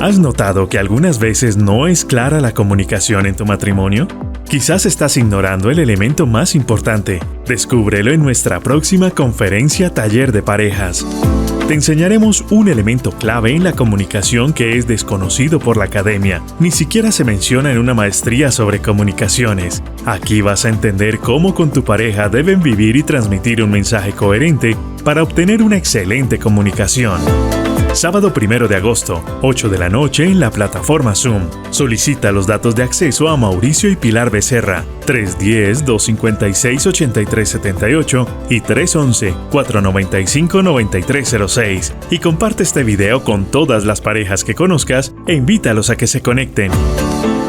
¿Has notado que algunas veces no es clara la comunicación en tu matrimonio? Quizás estás ignorando el elemento más importante. Descúbrelo en nuestra próxima conferencia Taller de Parejas. Te enseñaremos un elemento clave en la comunicación que es desconocido por la academia. Ni siquiera se menciona en una maestría sobre comunicaciones. Aquí vas a entender cómo con tu pareja deben vivir y transmitir un mensaje coherente para obtener una excelente comunicación. Sábado 1 de agosto, 8 de la noche en la plataforma Zoom. Solicita los datos de acceso a Mauricio y Pilar Becerra, 310-256-8378 y 311-495-9306. Y comparte este video con todas las parejas que conozcas e invítalos a que se conecten.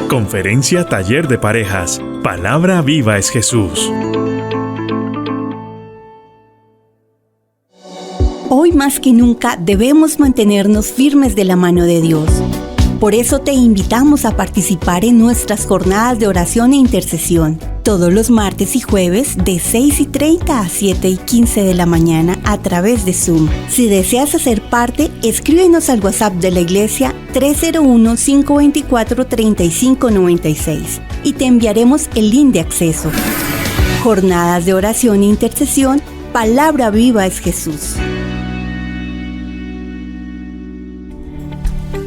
Conferencia Taller de Parejas. Palabra viva es Jesús. Hoy más que nunca debemos mantenernos firmes de la mano de Dios. Por eso te invitamos a participar en nuestras jornadas de oración e intercesión, todos los martes y jueves de 6:30 a 7:15 de la mañana a través de Zoom. Si deseas hacer parte, escríbenos al WhatsApp de la iglesia 301-524-3596 y te enviaremos el link de acceso. Jornadas de oración e intercesión, Palabra viva es Jesús.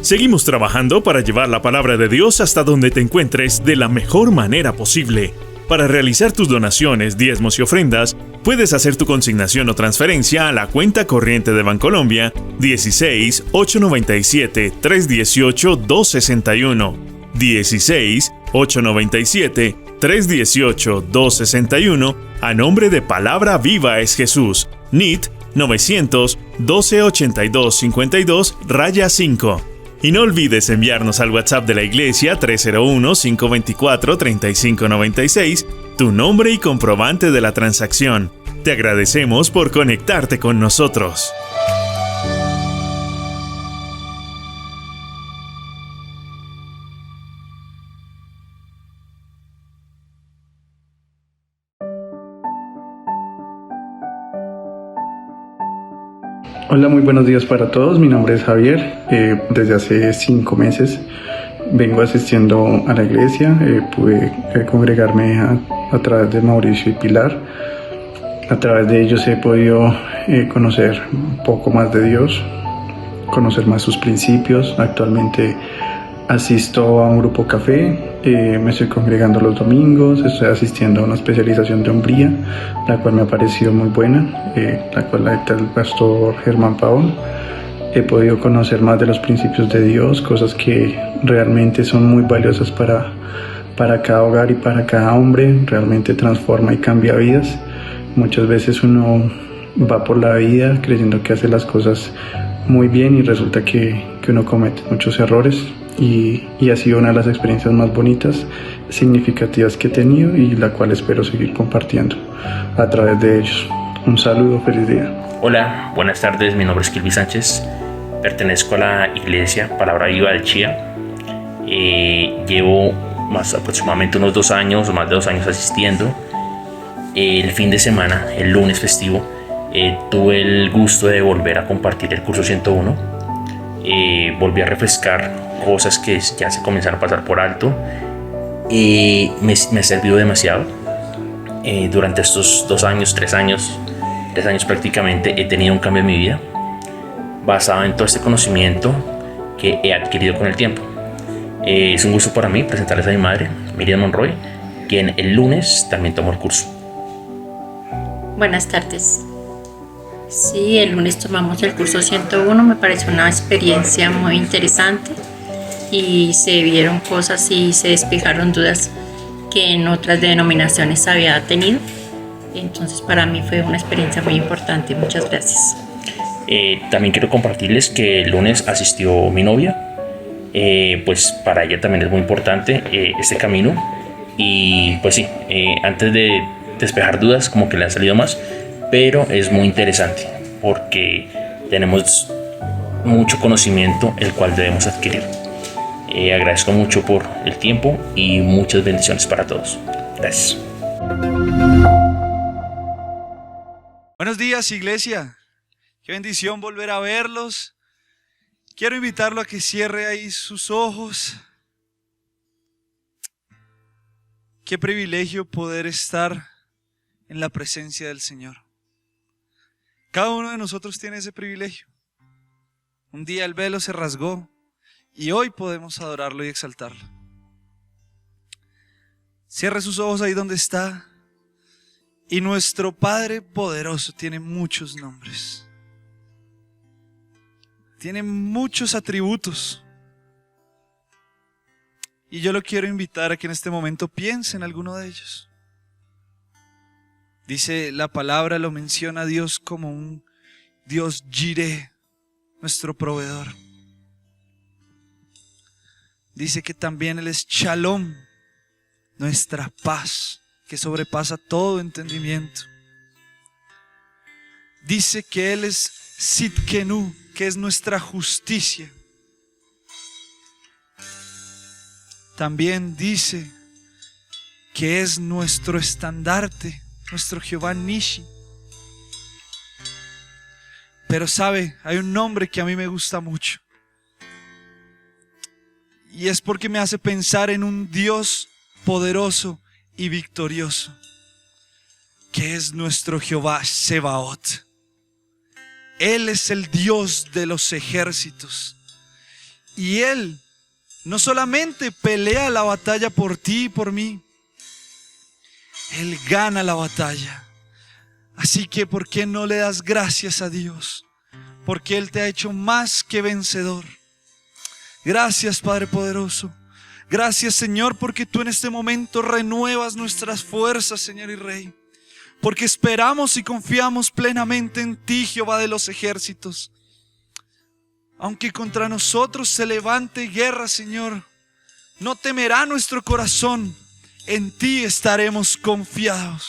Seguimos trabajando para llevar la palabra de Dios hasta donde te encuentres de la mejor manera posible. Para realizar tus donaciones, diezmos y ofrendas, puedes hacer tu consignación o transferencia a la cuenta corriente de Bancolombia 16 897 318 261. 16 897 318 261 a nombre de Palabra Viva es Jesús. NIT 900 1282 52 5. Y no olvides enviarnos al WhatsApp de la iglesia 301-524-3596 tu nombre y comprobante de la transacción. Te agradecemos por conectarte con nosotros. Hola, muy buenos días para todos. Mi nombre es Javier. Desde hace 5 meses vengo asistiendo a la iglesia. Pude congregarme a través de Mauricio y Pilar. A través de ellos he podido conocer un poco más de Dios, conocer más sus principios. Actualmente asisto a un grupo café, me estoy congregando los domingos, estoy asistiendo a una especialización de hombría, la cual me ha parecido muy buena, la cual la dicta el pastor Germán Pavón. He podido conocer más de los principios de Dios, cosas que realmente son muy valiosas para cada hogar y para cada hombre. Realmente transforma y cambia vidas. Muchas veces uno va por la vida creyendo que hace las cosas muy bien y resulta que uno comete muchos errores. Y ha sido una de las experiencias más bonitas, significativas que he tenido y la cual espero seguir compartiendo a través de ellos. Un saludo, feliz día. Hola, buenas tardes, mi nombre es Kilby Sánchez, pertenezco a la iglesia Palabra Viva del Chía. Llevo aproximadamente unos 2 años o más de 2 años asistiendo. El fin de semana, el lunes festivo, tuve el gusto de volver a compartir el curso 101. Volví a refrescar cosas que ya se comenzaron a pasar por alto. Me ha servido demasiado. Durante estos 2 años, 3 años prácticamente, he tenido un cambio en mi vida basado en todo este conocimiento que he adquirido con el tiempo. Es un gusto para mí presentarles a mi madre, Miriam Monroy, quien el lunes también tomó el curso. Buenas tardes. Sí, el lunes tomamos el curso 101, me pareció una experiencia muy interesante y se vieron cosas y se despejaron dudas que en otras denominaciones había tenido. Entonces para mí fue una experiencia muy importante. Muchas gracias. También quiero compartirles que el lunes asistió mi novia. pues para ella también es muy importante este camino. Y pues sí, antes de despejar dudas, como que le han salido más, pero es muy interesante porque tenemos mucho conocimiento el cual debemos adquirir. Agradezco mucho por el tiempo y muchas bendiciones para todos. Gracias. Buenos días, iglesia. Qué bendición volver a verlos. Quiero invitarlo a que cierre ahí sus ojos. Qué privilegio poder estar en la presencia del Señor. Cada uno de nosotros tiene ese privilegio. Un día el velo se rasgó y hoy podemos adorarlo y exaltarlo. Cierre sus ojos ahí donde está. Y nuestro Padre poderoso tiene muchos nombres. Tiene muchos atributos. Y yo lo quiero invitar a que en este momento piense en alguno de ellos. Dice la palabra, lo menciona a Dios como un Dios Jireh, nuestro proveedor. Dice que también Él es Shalom, nuestra paz, que sobrepasa todo entendimiento. Dice que Él es Sidkenu, que es nuestra justicia. También dice que es nuestro estandarte, nuestro Jehová Nishi. Pero sabe, hay un nombre que a mí me gusta mucho. Y es porque me hace pensar en un Dios poderoso y victorioso, que es nuestro Jehová Sebaot. Él es el Dios de los ejércitos. Y Él no solamente pelea la batalla por ti y por mí, Él gana la batalla. Así que ¿por qué no le das gracias a Dios? Porque Él te ha hecho más que vencedor. Gracias, Padre poderoso. Gracias, Señor, porque tú en este momento renuevas nuestras fuerzas, Señor y Rey. Porque esperamos y confiamos plenamente en ti, Jehová de los ejércitos. Aunque contra nosotros se levante guerra, Señor, no temerá nuestro corazón. En ti estaremos confiados.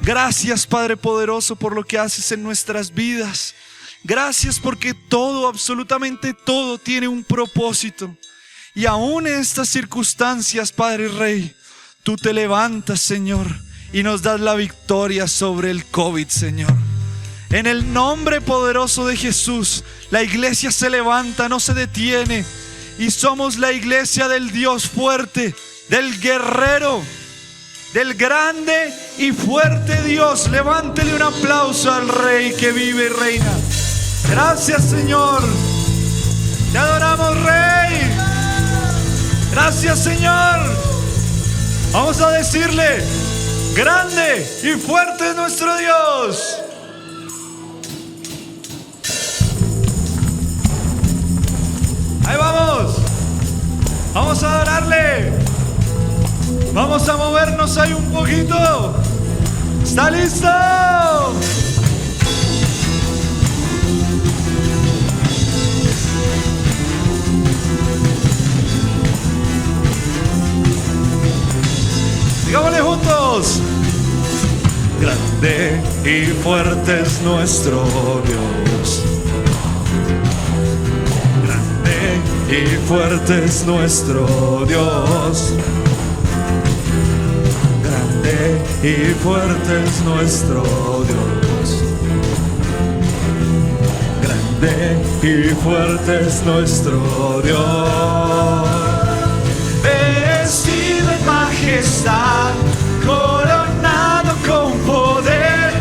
Gracias, Padre poderoso, por lo que haces en nuestras vidas. Gracias porque todo, absolutamente todo, tiene un propósito. Y aún en estas circunstancias, Padre Rey, tú te levantas, Señor, y nos das la victoria sobre el COVID, Señor. En el nombre poderoso de Jesús, la iglesia se levanta, no se detiene. Y somos la iglesia del Dios fuerte, del guerrero, del grande y fuerte Dios. Levántele un aplauso al Rey que vive y reina. Gracias, Señor. Te adoramos, Rey. Gracias, Señor. Vamos a decirle: grande y fuerte es nuestro Dios. Ahí vamos. Vamos a adorarle. Vamos a movernos ahí un poquito. ¿Está listo? Digámosle juntos: grande y fuerte es nuestro Dios. Grande y fuerte es nuestro Dios. Grande y fuerte es nuestro Dios. Grande y fuerte es nuestro Dios. Vestido en majestad, coronado con poder,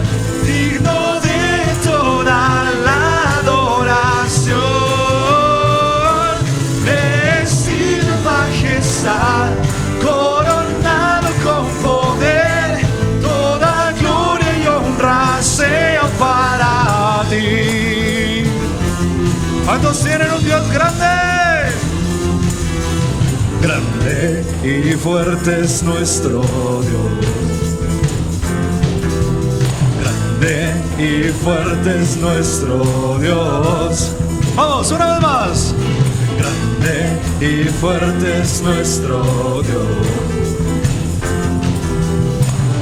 digno de toda la adoración. Vestido en majestad, coronado con poder, toda gloria y honra sea para ti. ¿Cuántos tienen un Dios grande? Grande y fuerte es nuestro Dios. Grande y fuerte es nuestro Dios. Vamos, una vez más. Grande y fuerte es nuestro Dios.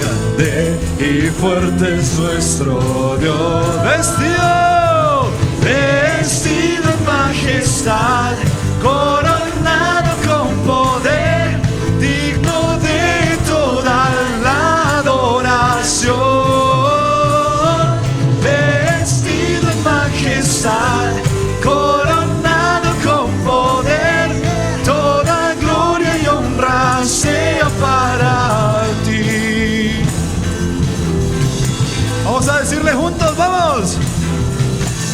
Grande y fuerte es nuestro Dios. Vestido en majestad, coronado con poder, digno de toda la adoración. Vestido en majestad, coronado con poder, toda gloria y honra sea para ti. Vamos a decirle juntos, vamos.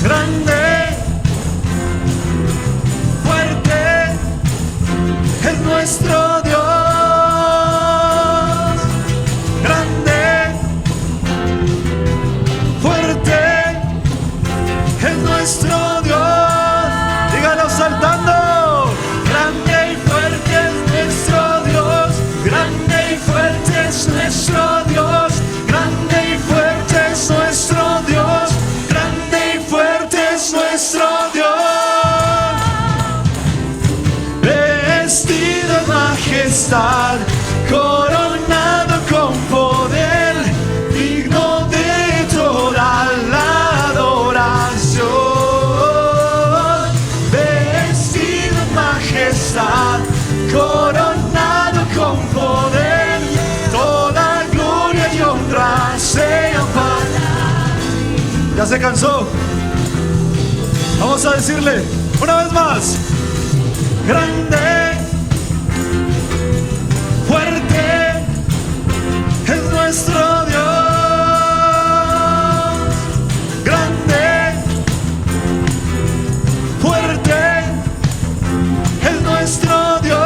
Grande, fuerte es nuestro Dios. Grande, fuerte es nuestro Dios. Dígalo saltando. Grande y fuerte es nuestro Dios. Grande y fuerte es nuestro Dios. Grande y fuerte es nuestro Dios. Grande y fuerte es nuestro Dios. Vestido en majestad, coronado con poder, digno de toda la adoración. Vestido en majestad, coronado con poder, toda gloria y honra sea para ti. ¿Ya se cansó? Vamos a decirle una vez más. Grande, fuerte es nuestro Dios. Grande, fuerte es nuestro Dios.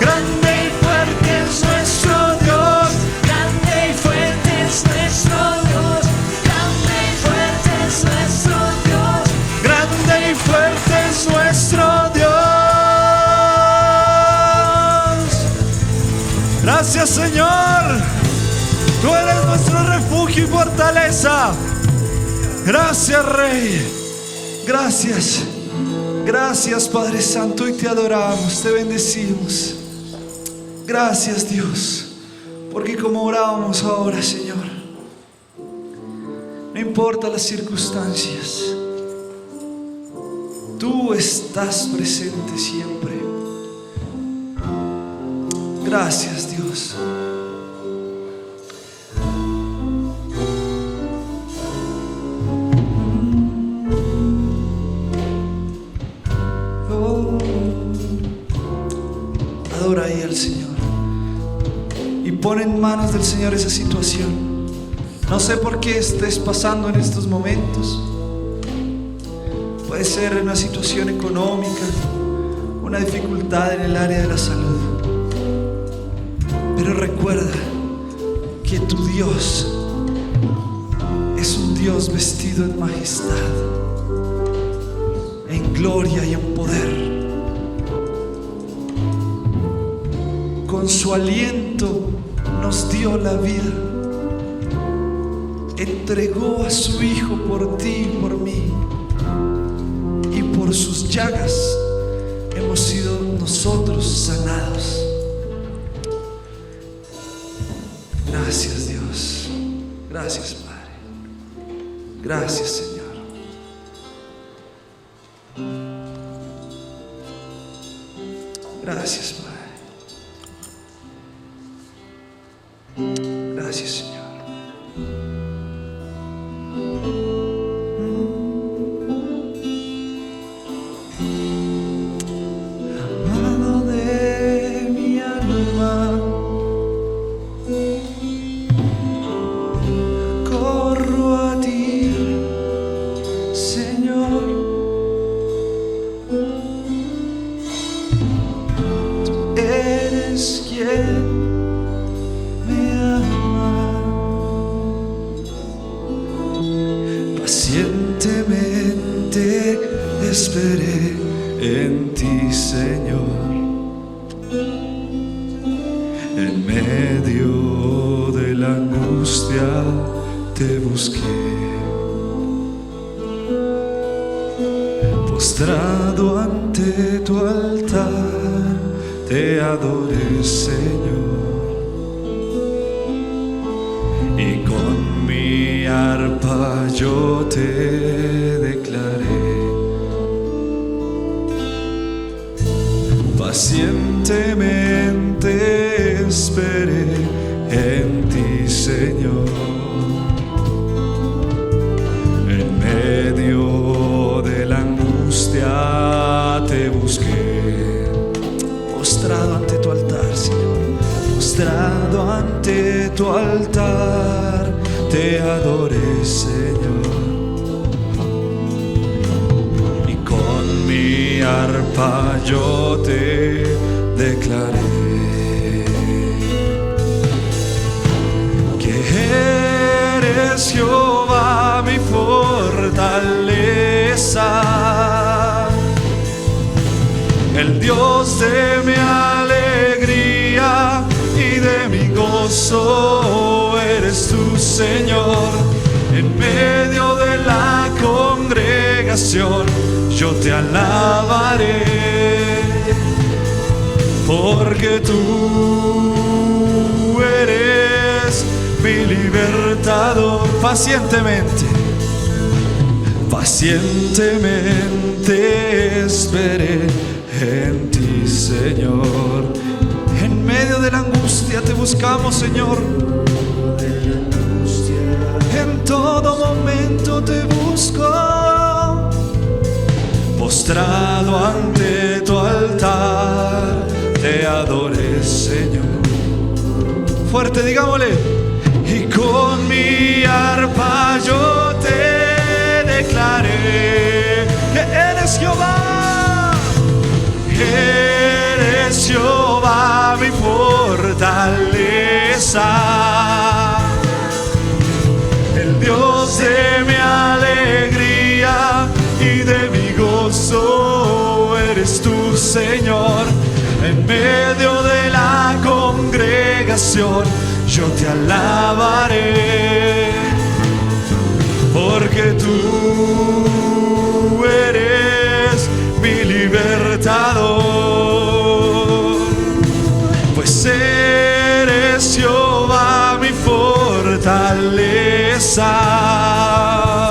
Grande y fuerte es nuestro Dios. Grande y fuerte es nuestro Dios. Grande y fuerte es nuestro Dios. Grande y fuerte es nuestro Dios. Gracias, Señor. Tú eres nuestro refugio y fortaleza. Gracias, Rey. Gracias. Gracias, Padre Santo, y te adoramos, te bendecimos. Gracias, Dios, porque como orábamos ahora, Señor, no importa las circunstancias, tú estás presente siempre. Gracias, Dios. Adora ahí al Señor y pon en manos del Señor esa situación. No sé por qué estés pasando en estos momentos. Puede ser una situación económica, una dificultad en el área de la salud, pero recuerda que tu Dios es un Dios vestido en majestad, en gloria y en poder. Con su aliento nos dio la vida. Entregó a su Hijo por ti y por mí. Y por sus llagas hemos sido nosotros sanados. Gracias, Dios. Gracias, Padre. Gracias, Señor. Gracias, Padre. Gracias, Señor. Amado de mi alma, corro a ti, Señor. Tú eres quien pacientemente esperé en ti, Señor. En medio de la angustia te busqué. Postrado ante tu altar, te adoré, Señor, y con mi arpa yo te declaré. Pacientemente esperé en ti, Señor, en medio de la angustia te busqué. Postrado ante tu altar, Señor, postrado ante tu altar, te adoré, Señor, y con mi arpa yo te declaré que eres Jehová mi fortaleza, el Dios de mi alegría y de mi gozo. Eres tú, Señor, en medio de la congregación yo te alabaré, porque tú eres mi libertador. Pacientemente esperé en ti, Señor. En medio de la angustia te buscamos, Señor. En todo momento te busco. Postrado ante tu altar, te adoré, Señor. Fuerte, digámosle. Y con mi arpa yo te declaré que eres Jehová. Eres Jehová mi fortaleza, el Dios de mi alegría y de mi gozo. Eres tú, Señor, en medio de la congregación yo te alabaré, porque tú eres mi libertador. Pues eres Jehová mi fortaleza,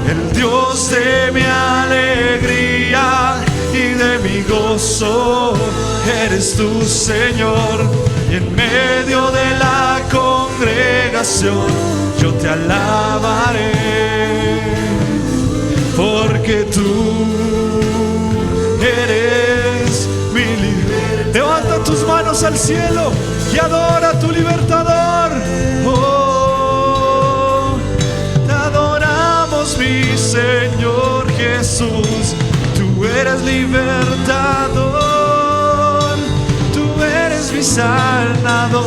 el Dios de mi alegría y de mi gozo. Eres tú, Señor, y en medio de la congregación yo te alabaré, porque tú eres mi libertador. Levanta tus manos al cielo y adora a tu libertador. Oh, te adoramos, mi Señor Jesús. Tú eres libertador, tú eres mi sanador,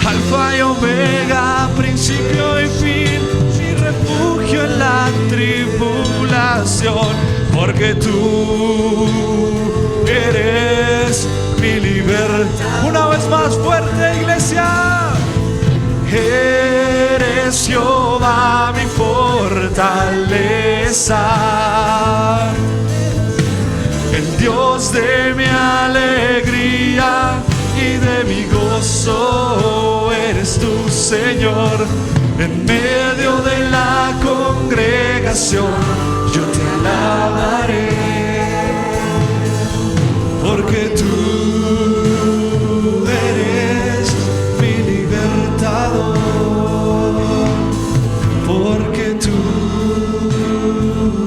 alfa y omega, principio y fin, mi refugio en la tribulación, porque tú eres mi libertad. Una vez más fuerte, iglesia. Eres Jehová mi fortaleza, el Dios de mi alegría y de mi gozo. Eres tú, Señor, en medio de la congregación yo te alabaré, porque tú eres mi libertador, porque tú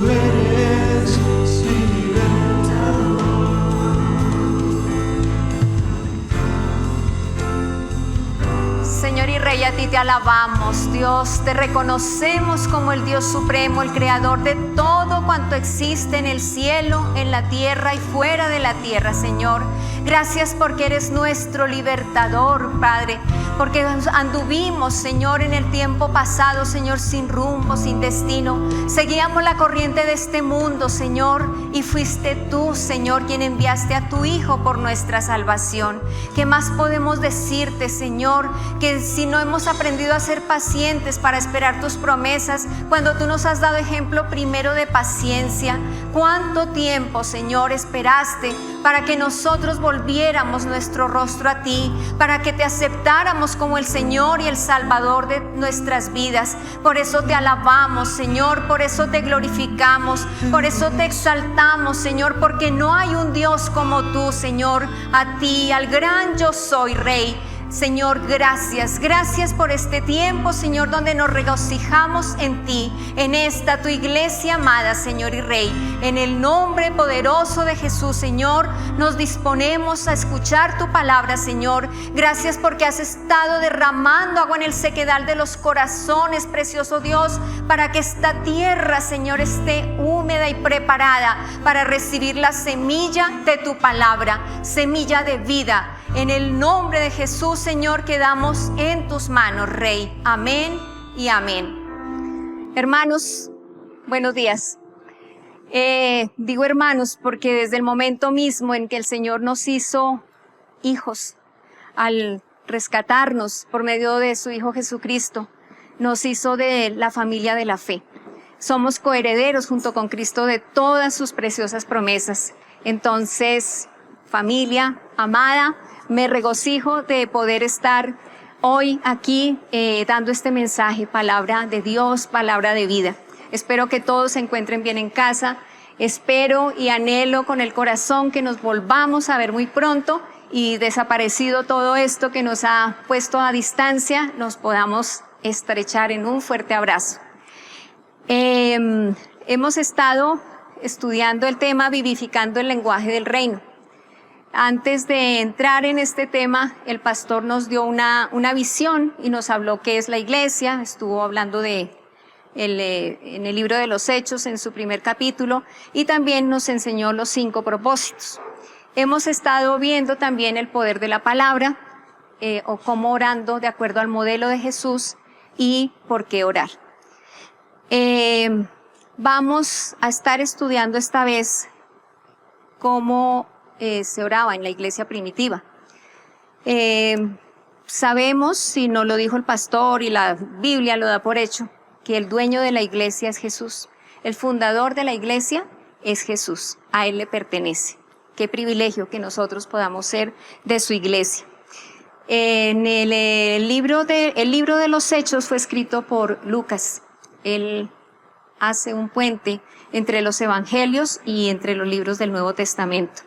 eres mi libertador. Señor y Rey, a ti te alabamos, Dios, te reconocemos como el Dios supremo, el creador de todo cuanto existe en el cielo, en la tierra y fuera de la tierra, Señor. Gracias porque eres nuestro libertador, Padre, porque anduvimos, Señor, en el tiempo pasado, Señor, sin rumbo, sin destino. Seguíamos la corriente de este mundo, Señor, y fuiste tú, Señor, quien enviaste a tu Hijo por nuestra salvación. ¿Qué más podemos decirte, Señor? Que si no hemos aprendido a ser pacientes para esperar tus promesas, cuando tú nos has dado ejemplo primero de paciencia. ¿Cuánto tiempo, Señor, esperaste para que nosotros volviéramos nuestro rostro a ti, para que te aceptáramos como el Señor y el Salvador de nuestras vidas? Por eso te alabamos, Señor, por eso te glorificamos, por eso te exaltamos, Señor, porque no hay un Dios como tú, Señor. A ti, al gran yo soy, Rey. Señor, gracias, gracias por este tiempo, Señor, donde nos regocijamos en ti, en esta tu iglesia amada, Señor y Rey. En el nombre poderoso de Jesús, Señor, nos disponemos a escuchar tu palabra, Señor. Gracias porque has estado derramando agua en el sequedal de los corazones, precioso Dios, para que esta tierra, Señor, esté húmeda y preparada para recibir la semilla de tu palabra, semilla de vida. En el nombre de Jesús, Señor, quedamos en tus manos, Rey. Amén y amén. Hermanos, buenos días. Digo hermanos porque desde el momento mismo en que el Señor nos hizo hijos, al rescatarnos por medio de su Hijo Jesucristo, nos hizo de la familia de la fe. Somos coherederos junto con Cristo de todas sus preciosas promesas. Entonces, familia amada, me regocijo de poder estar hoy aquí dando este mensaje, palabra de Dios, palabra de vida. Espero que todos se encuentren bien en casa. Espero y anhelo con el corazón que nos volvamos a ver muy pronto y, desaparecido todo esto que nos ha puesto a distancia, nos podamos estrechar en un fuerte abrazo. Hemos estado estudiando el tema vivificando el lenguaje del reino. Antes de entrar en este tema, el pastor nos dio una visión y nos habló qué es la iglesia. Estuvo hablando en el libro de los Hechos, en su primer capítulo, y también nos enseñó los 5 propósitos. Hemos estado viendo también el poder de la palabra, o cómo orando de acuerdo al modelo de Jesús y por qué orar. Vamos a estar estudiando esta vez cómo se oraba en la iglesia primitiva. Sabemos, si nos lo dijo el pastor y la Biblia lo da por hecho, que el dueño de la iglesia es Jesús. El fundador de la iglesia es Jesús. A Él le pertenece. Qué privilegio que nosotros podamos ser de su iglesia. En el libro de los Hechos fue escrito por Lucas. Él hace un puente entre los evangelios y entre los libros del Nuevo Testamento.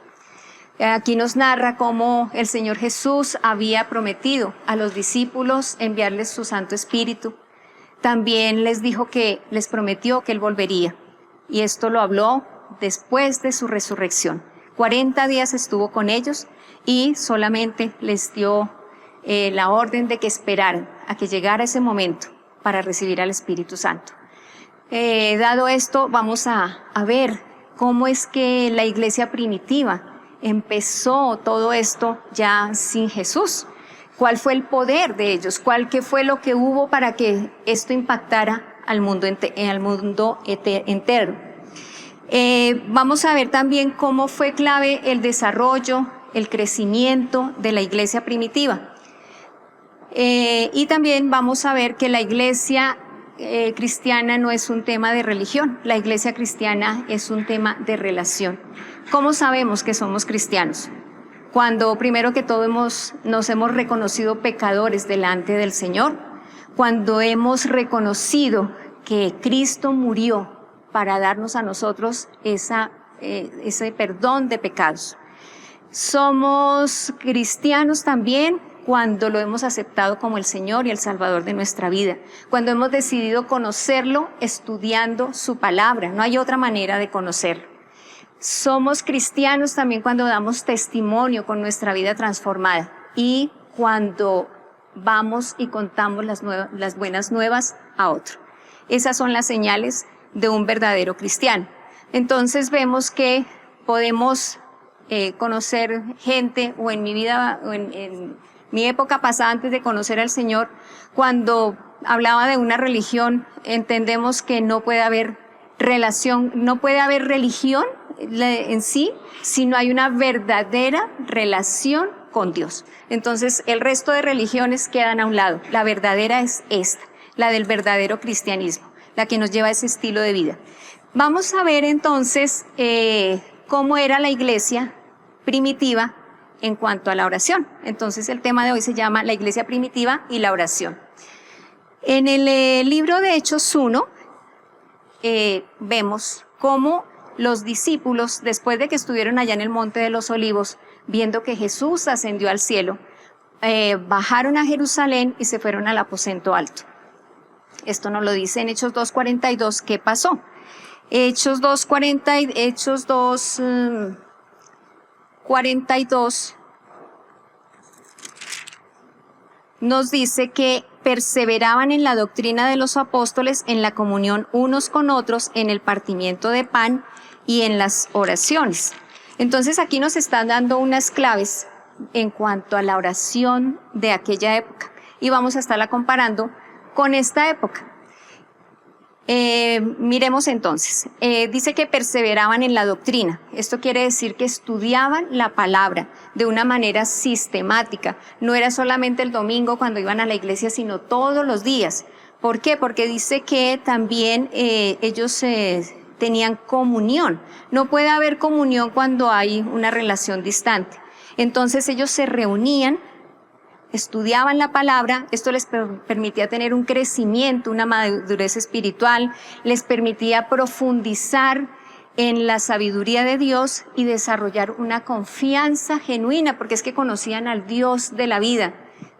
Aquí nos narra cómo el Señor Jesús había prometido a los discípulos enviarles su Santo Espíritu. También les dijo que les prometió que Él volvería. Y esto lo habló después de su resurrección. 40 días estuvo con ellos y solamente les dio la orden de que esperaran a que llegara ese momento para recibir al Espíritu Santo. Dado esto, vamos a ver cómo es que la iglesia primitiva empezó todo esto ya sin Jesús. ¿Cuál fue el poder de ellos? ¿Qué fue lo que hubo para que esto impactara al mundo entero? Vamos a ver también cómo fue clave el desarrollo, el crecimiento de la iglesia primitiva. Y también vamos a ver que la iglesia cristiana no es un tema de religión, la iglesia cristiana es un tema de relación. ¿Cómo sabemos que somos cristianos? Cuando primero que todo nos hemos reconocido pecadores delante del Señor, cuando hemos reconocido que Cristo murió para darnos a nosotros ese perdón de pecados. Somos cristianos también cuando lo hemos aceptado como el Señor y el Salvador de nuestra vida, cuando hemos decidido conocerlo estudiando su palabra, no hay otra manera de conocerlo. Somos cristianos también cuando damos testimonio con nuestra vida transformada y cuando vamos y contamos las buenas nuevas a otro. Esas son las señales de un verdadero cristiano. Entonces vemos que podemos conocer gente, o en mi vida, o en mi época pasada antes de conocer al Señor, cuando hablaba de una religión, entendemos que no puede haber relación, no puede haber religión en sí, si no hay una verdadera relación con Dios. Entonces el resto de religiones quedan a un lado. La verdadera es esta, la del verdadero cristianismo, la que nos lleva a ese estilo de vida. Vamos a ver entonces cómo era la iglesia primitiva en cuanto a la oración. Entonces el tema de hoy se llama la iglesia primitiva y la oración. En el libro de Hechos 1 vemos cómo los discípulos, después de que estuvieron allá en el Monte de los Olivos, viendo que Jesús ascendió al cielo, bajaron a Jerusalén y se fueron al aposento alto. Esto nos lo dice en Hechos 2:42, ¿qué pasó? Hechos 2:42 nos dice que perseveraban en la doctrina de los apóstoles, en la comunión unos con otros, en el partimiento de pan y en las oraciones. Entonces aquí nos están dando unas claves en cuanto a la oración de aquella época y vamos a estarla comparando con esta época. Miremos entonces, dice que perseveraban en la doctrina. Esto quiere decir que estudiaban la palabra de una manera sistemática. No era solamente el domingo cuando iban a la iglesia, sino todos los días. ¿Por qué? Porque dice que también ellos tenían comunión. No puede haber comunión cuando hay una relación distante. Entonces ellos se reunían, estudiaban la palabra, esto les permitía tener un crecimiento, una madurez espiritual, les permitía profundizar en la sabiduría de Dios y desarrollar una confianza genuina, porque es que conocían al Dios de la vida.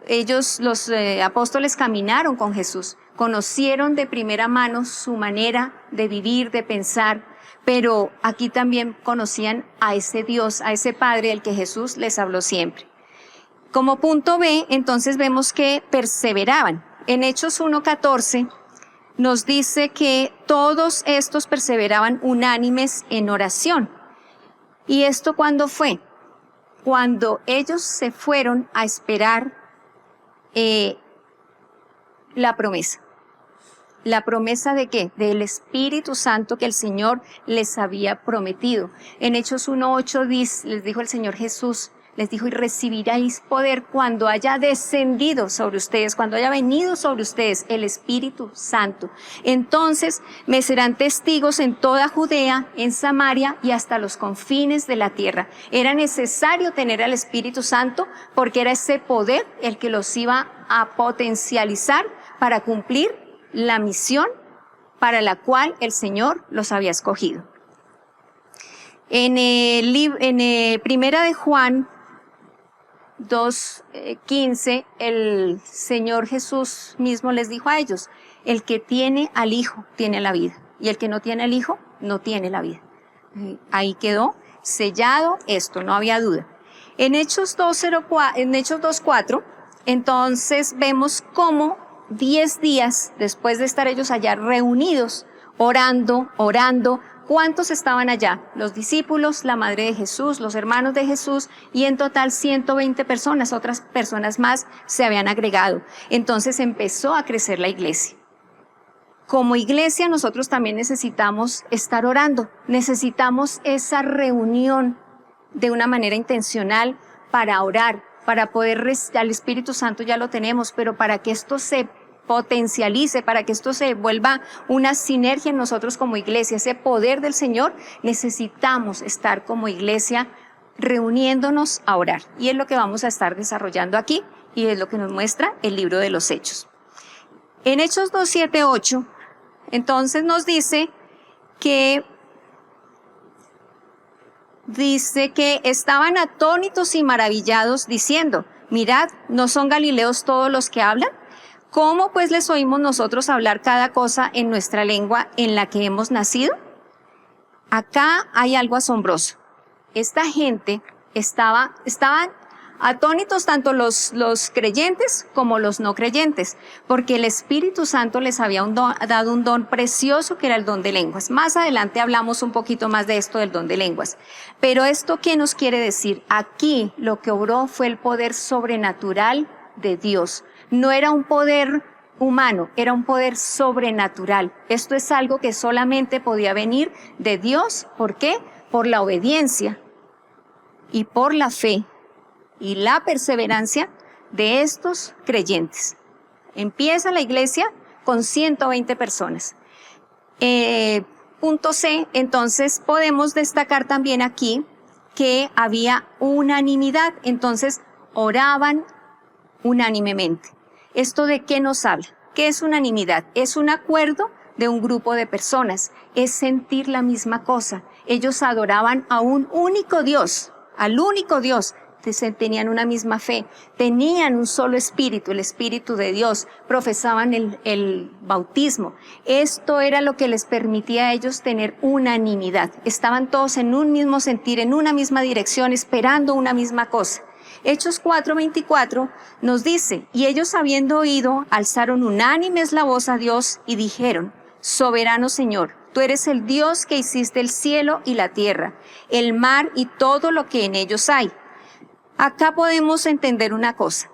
Ellos, los apóstoles, caminaron con Jesús, conocieron de primera mano su manera de vivir, de pensar, pero aquí también conocían a ese Dios, a ese Padre del que Jesús les habló siempre. Como punto B, entonces vemos que perseveraban. En Hechos 1:14 nos dice que todos estos perseveraban unánimes en oración. ¿Y esto cuándo fue? Cuando ellos se fueron a esperar la promesa. ¿La promesa de qué? Del Espíritu Santo que el Señor les había prometido. En Hechos 1:8 les dijo el Señor Jesús, les dijo, y recibiréis poder cuando haya descendido sobre ustedes, cuando haya venido sobre ustedes el Espíritu Santo. Entonces me serán testigos en toda Judea, en Samaria y hasta los confines de la tierra. Era necesario tener al Espíritu Santo porque era ese poder el que los iba a potencializar para cumplir la misión para la cual el Señor los había escogido. En Primera de Juan 2:15, el Señor Jesús mismo les dijo a ellos, el que tiene al Hijo tiene la vida, y el que no tiene al Hijo no tiene la vida. Ahí quedó sellado esto, no había duda. En Hechos 2:4, entonces vemos cómo 10 días después de estar ellos allá reunidos, orando, ¿cuántos estaban allá? Los discípulos, la madre de Jesús, los hermanos de Jesús, y en total 120 personas, otras personas más se habían agregado. Entonces empezó a crecer la iglesia. Como iglesia nosotros también necesitamos estar orando, necesitamos esa reunión de una manera intencional para orar, para poder, al Espíritu Santo ya lo tenemos, pero para que esto se potencialice, para que esto se vuelva una sinergia en nosotros como iglesia, ese poder del Señor, necesitamos estar como iglesia reuniéndonos a orar. Y es lo que vamos a estar desarrollando aquí y es lo que nos muestra el libro de los Hechos. En Hechos 2:7-8, entonces nos dice que estaban atónitos y maravillados diciendo, mirad, ¿no son galileos todos los que hablan? ¿Cómo pues les oímos nosotros hablar cada cosa en nuestra lengua en la que hemos nacido? Acá hay algo asombroso. Esta gente estaban Atónitos tanto los creyentes como los no creyentes, porque el Espíritu Santo les había dado un don precioso que era el don de lenguas. Más adelante hablamos un poquito más de esto del don de lenguas. Pero ¿esto qué nos quiere decir? Aquí lo que obró fue el poder sobrenatural de Dios. No era un poder humano, era un poder sobrenatural. Esto es algo que solamente podía venir de Dios. ¿Por qué? Por la obediencia y por la fe y la perseverancia de estos creyentes. Empieza la iglesia con 120 personas. Punto C, entonces podemos destacar también aquí que había unanimidad, entonces oraban unánimemente. ¿Esto de qué nos habla? ¿Qué es unanimidad? Es un acuerdo de un grupo de personas, es sentir la misma cosa. Ellos adoraban a un único Dios, al único Dios. Tenían una misma fe, tenían un solo espíritu, el Espíritu de Dios, profesaban el bautismo. Esto era lo que les permitía a ellos tener unanimidad. Estaban todos en un mismo sentir, en una misma dirección, esperando una misma cosa. Hechos 4:24 nos dice, y ellos habiendo oído, alzaron unánimes la voz a Dios y dijeron, soberano Señor, tú eres el Dios que hiciste el cielo y la tierra, el mar y todo lo que en ellos hay. Acá podemos entender una cosa.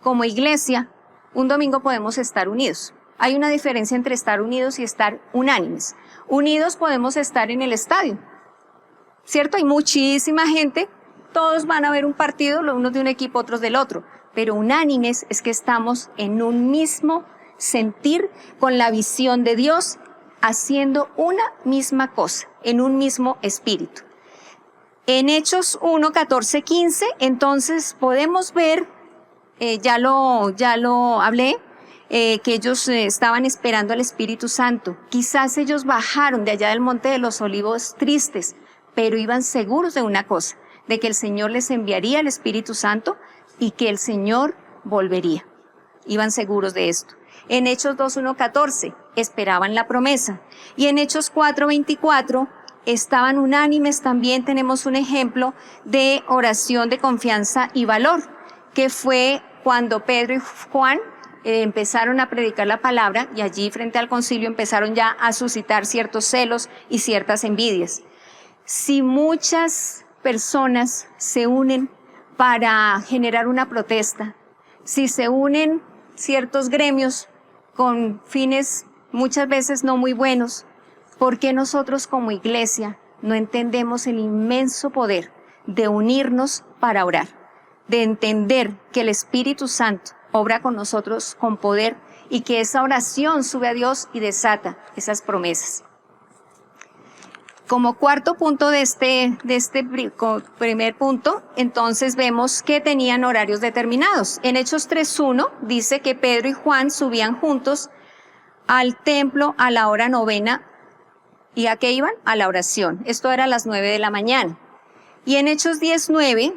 Como iglesia, un domingo podemos estar unidos. Hay una diferencia entre estar unidos y estar unánimes. Unidos podemos estar en el estadio, ¿cierto? Hay muchísima gente, todos van a ver un partido, unos de un equipo, otros del otro. Pero unánimes es que estamos en un mismo sentir, con la visión de Dios, haciendo una misma cosa, en un mismo espíritu. En Hechos 1, 14, 15, entonces podemos ver, ya lo hablé, que ellos estaban esperando al Espíritu Santo. Quizás ellos bajaron de allá del Monte de los Olivos tristes, pero iban seguros de una cosa, de que el Señor les enviaría el Espíritu Santo y que el Señor volvería. Iban seguros de esto. En Hechos 2, 1, 14, esperaban la promesa. Y en Hechos 4, 24, estaban unánimes. También tenemos un ejemplo de oración de confianza y valor, que fue cuando Pedro y Juan empezaron a predicar la palabra, y allí frente al concilio empezaron ya a suscitar ciertos celos y ciertas envidias. Si muchas personas se unen para generar una protesta, si se unen ciertos gremios con fines muchas veces no muy buenos, ¿por qué nosotros como iglesia no entendemos el inmenso poder de unirnos para orar? De entender que el Espíritu Santo obra con nosotros con poder y que esa oración sube a Dios y desata esas promesas. Como cuarto punto de este primer punto, entonces vemos que tenían horarios determinados. En Hechos 3:1 dice que Pedro y Juan subían juntos al templo a la hora 9. ¿Y a qué iban? A la oración. Esto era a las 9 de la mañana. Y en Hechos 10:9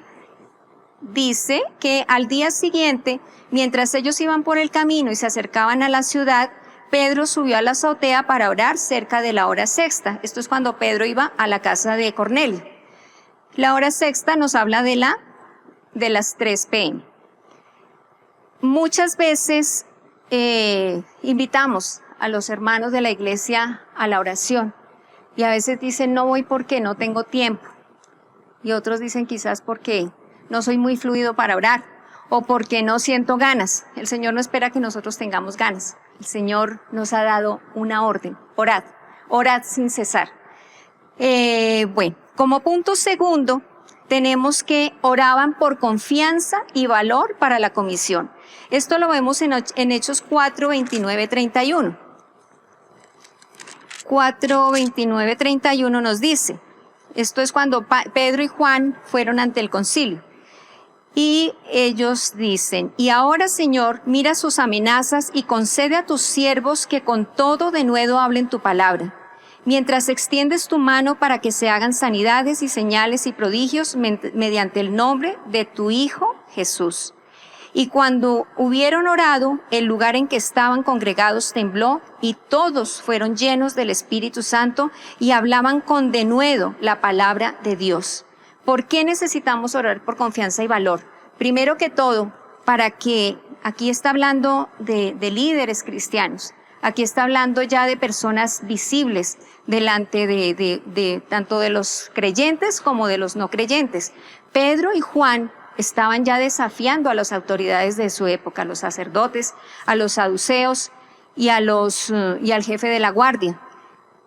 dice que al día siguiente, mientras ellos iban por el camino y se acercaban a la ciudad, Pedro subió a la azotea para orar cerca de la hora sexta. Esto es cuando Pedro iba a la casa de Cornelio. La hora sexta nos habla de las 3 p.m. Muchas veces invitamos a los hermanos de la iglesia a la oración. Y a veces dicen, no voy porque no tengo tiempo. Y otros dicen quizás porque no soy muy fluido para orar o porque no siento ganas. El Señor no espera que nosotros tengamos ganas. El Señor nos ha dado una orden. Orad sin cesar. Bueno, como punto segundo, tenemos que oraban por confianza y valor para la comisión. Esto lo vemos en Hechos 4, 29, 31. 4, 29, 31 nos dice, esto es cuando Pedro y Juan fueron ante el concilio. Y ellos dicen, y ahora, Señor, mira sus amenazas y concede a tus siervos que con todo denuedo hablen tu palabra, mientras extiendes tu mano para que se hagan sanidades y señales y prodigios mediante el nombre de tu Hijo Jesús. Y cuando hubieron orado, el lugar en que estaban congregados tembló y todos fueron llenos del Espíritu Santo y hablaban con denuedo la palabra de Dios. ¿Por qué necesitamos orar por confianza y valor? Primero que todo, para que, aquí está hablando de líderes cristianos, aquí está hablando ya de personas visibles delante de tanto de los creyentes como de los no creyentes. Pedro y Juan estaban ya desafiando a las autoridades de su época, a los sacerdotes, a los saduceos y al jefe de la guardia.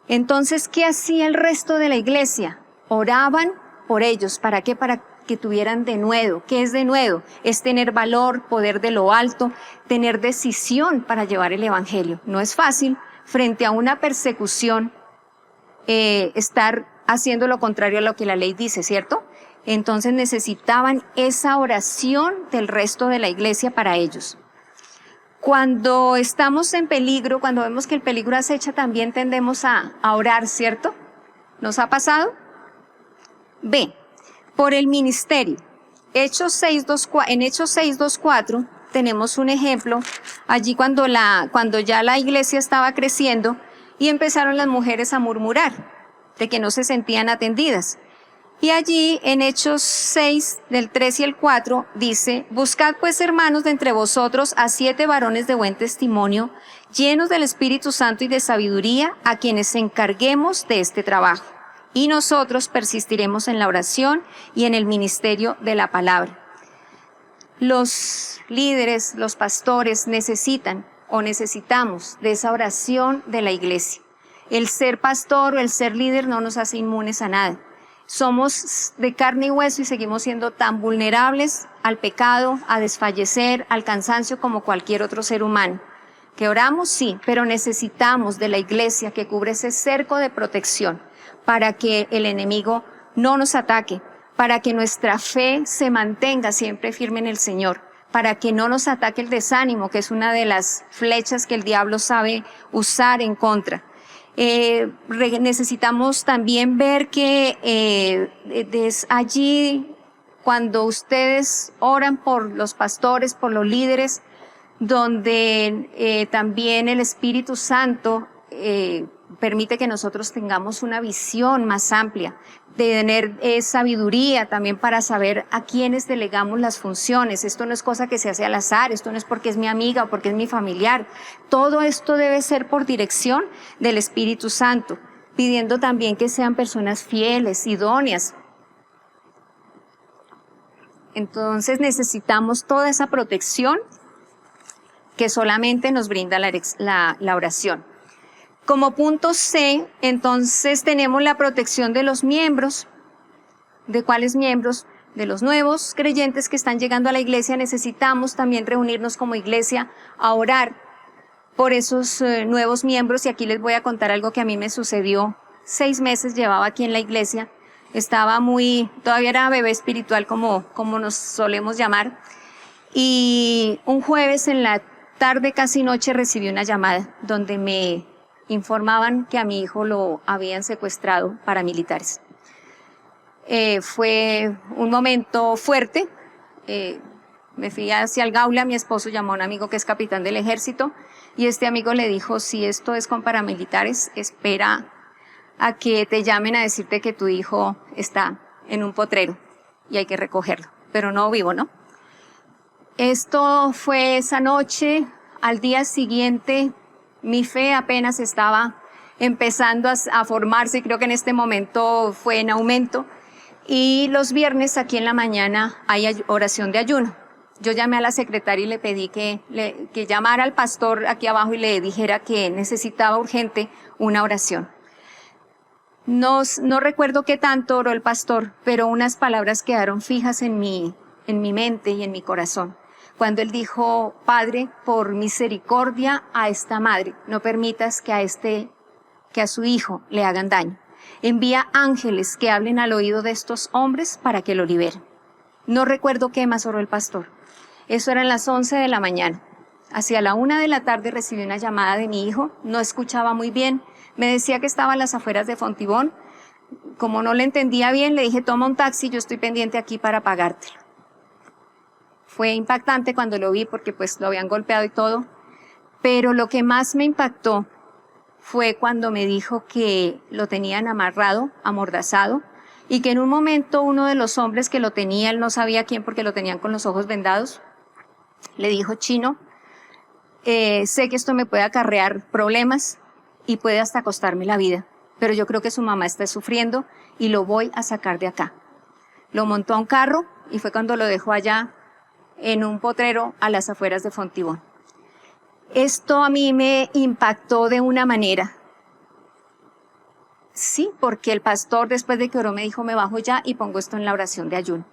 Entonces, ¿qué hacía el resto de la iglesia? Oraban por ellos. ¿Para qué? Para que tuvieran denuedo. ¿Qué es denuedo? Es tener valor, poder de lo alto, tener decisión para llevar el evangelio. No es fácil, frente a una persecución, estar haciendo lo contrario a lo que la ley dice, ¿cierto? Entonces necesitaban esa oración del resto de la iglesia para ellos. Cuando estamos en peligro, cuando vemos que el peligro acecha, también tendemos a orar, ¿cierto? ¿Nos ha pasado? B. Por el ministerio. En Hechos 6:2-4 tenemos un ejemplo, allí cuando ya la iglesia estaba creciendo y empezaron las mujeres a murmurar de que no se sentían atendidas. Y allí en Hechos 6, del 3 y el 4, dice: buscad pues, hermanos, de entre vosotros a 7 varones de buen testimonio, llenos del Espíritu Santo y de sabiduría, a quienes encarguemos de este trabajo. Y nosotros persistiremos en la oración y en el ministerio de la palabra. Los líderes, los pastores necesitamos de esa oración de la iglesia. El ser pastor o el ser líder no nos hace inmunes a nada. Somos de carne y hueso y seguimos siendo tan vulnerables al pecado, a desfallecer, al cansancio como cualquier otro ser humano. ¿Que oramos? Sí, pero necesitamos de la iglesia que cubre ese cerco de protección para que el enemigo no nos ataque, para que nuestra fe se mantenga siempre firme en el Señor, para que no nos ataque el desánimo, que es una de las flechas que el diablo sabe usar en contra. Necesitamos también ver que allí, cuando ustedes oran por los pastores, por los líderes, donde también el Espíritu Santo permite que nosotros tengamos una visión más amplia, de tener sabiduría también para saber a quiénes delegamos las funciones. Esto no es cosa que se hace al azar, esto no es porque es mi amiga o porque es mi familiar. Todo esto debe ser por dirección del Espíritu Santo, pidiendo también que sean personas fieles, idóneas. Entonces necesitamos toda esa protección que solamente nos brinda la oración. Como punto C, entonces tenemos la protección de los miembros. ¿De cuáles miembros? De los nuevos creyentes que están llegando a la iglesia. Necesitamos también reunirnos como iglesia a orar por esos nuevos miembros. Y aquí les voy a contar algo que a mí me sucedió. 6 meses llevaba aquí en la iglesia. Todavía era bebé espiritual como nos solemos llamar. Y un jueves en la tarde, casi noche, recibí una llamada donde me informaban que a mi hijo lo habían secuestrado paramilitares. Fue un momento fuerte. Me fui hacia el Gaula, mi esposo llamó a un amigo que es capitán del ejército y este amigo le dijo: si esto es con paramilitares, espera a que te llamen a decirte que tu hijo está en un potrero y hay que recogerlo, pero no vivo, ¿no? Esto fue esa noche. Al día siguiente, mi fe apenas estaba empezando a formarse, creo que en este momento fue en aumento. Y los viernes aquí en la mañana hay oración de ayuno. Yo llamé a la secretaria y le pedí que llamara al pastor aquí abajo y le dijera que necesitaba urgente una oración. No recuerdo qué tanto oró el pastor, pero unas palabras quedaron fijas en mi mente y en mi corazón. Cuando él dijo: Padre, por misericordia a esta madre, no permitas que a su hijo le hagan daño. Envía ángeles que hablen al oído de estos hombres para que lo liberen. No recuerdo qué más oró el pastor. Eso eran las 11 de la mañana. Hacia la 1 de la tarde recibí una llamada de mi hijo. No escuchaba muy bien. Me decía que estaba a las afueras de Fontibón. Como no le entendía bien, le dije: toma un taxi, yo estoy pendiente aquí para pagártelo. Fue impactante cuando lo vi porque pues lo habían golpeado y todo, pero lo que más me impactó fue cuando me dijo que lo tenían amarrado, amordazado, y que en un momento uno de los hombres que lo tenía, él no sabía quién porque lo tenían con los ojos vendados, le dijo: Chino, sé que esto me puede acarrear problemas y puede hasta costarme la vida, pero yo creo que su mamá está sufriendo y lo voy a sacar de acá. Lo montó a un carro y fue cuando lo dejó allá en un potrero a las afueras de Fontibón. Esto a mí me impactó de una manera. Sí, porque el pastor después de que oró me dijo: me bajo ya y pongo esto en la oración de ayuno.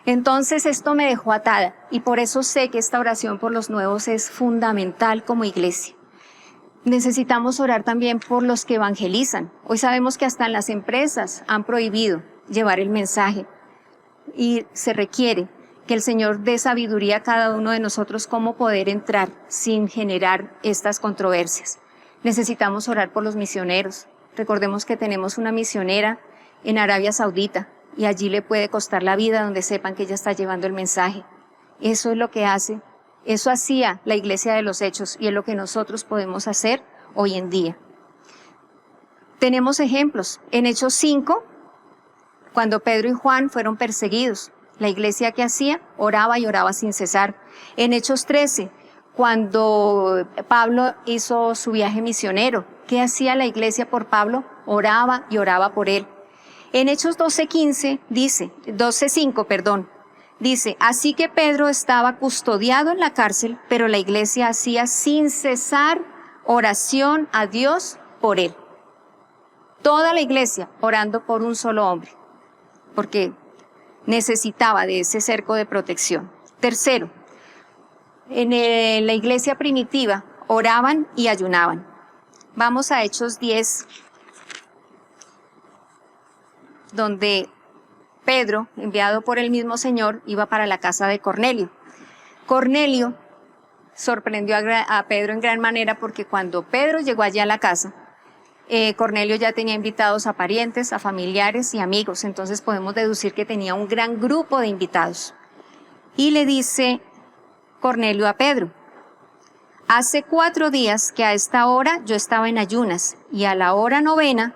Entonces esto me dejó atada y por eso sé que esta oración por los nuevos es fundamental como iglesia. Necesitamos orar también por los que evangelizan. Hoy sabemos que hasta en las empresas han prohibido llevar el mensaje y se requiere que el Señor dé sabiduría a cada uno de nosotros cómo poder entrar sin generar estas controversias. Necesitamos orar por los misioneros. Recordemos que tenemos una misionera en Arabia Saudita y allí le puede costar la vida donde sepan que ella está llevando el mensaje. Eso es lo que hace, eso hacía la Iglesia de los Hechos y es lo que nosotros podemos hacer hoy en día. Tenemos ejemplos. En Hechos 5, cuando Pedro y Juan fueron perseguidos, la iglesia que hacía, oraba y oraba sin cesar. En Hechos 13, cuando Pablo hizo su viaje misionero, ¿qué hacía la iglesia por Pablo? Oraba y oraba por él. En Hechos 12:5 dice, así que Pedro estaba custodiado en la cárcel, pero la iglesia hacía sin cesar oración a Dios por él. Toda la iglesia orando por un solo hombre, porque necesitaba de ese cerco de protección. Tercero, en la iglesia primitiva oraban y ayunaban. Vamos a Hechos 10, donde Pedro, enviado por el mismo Señor, iba para la casa de Cornelio. Cornelio sorprendió a Pedro en gran manera porque cuando Pedro llegó allá a la casa, Cornelio ya tenía invitados a parientes, a familiares y amigos, entonces podemos deducir que tenía un gran grupo de invitados. Y le dice Cornelio a Pedro, hace 4 días que a esta hora yo estaba en ayunas y a la hora 9,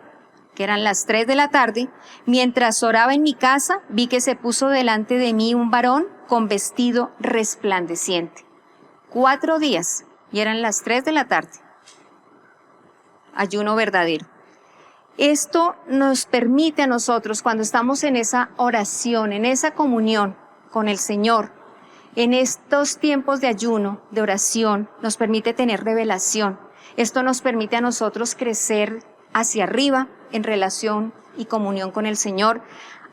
que eran las 3 de la tarde, mientras oraba en mi casa, vi que se puso delante de mí un varón con vestido resplandeciente. 4 días y eran las 3 de la tarde. Ayuno verdadero. Esto nos permite a nosotros, cuando estamos en esa oración, en esa comunión con el Señor, en estos tiempos de ayuno, de oración, nos permite tener revelación. Esto nos permite a nosotros crecer hacia arriba en relación y comunión con el Señor,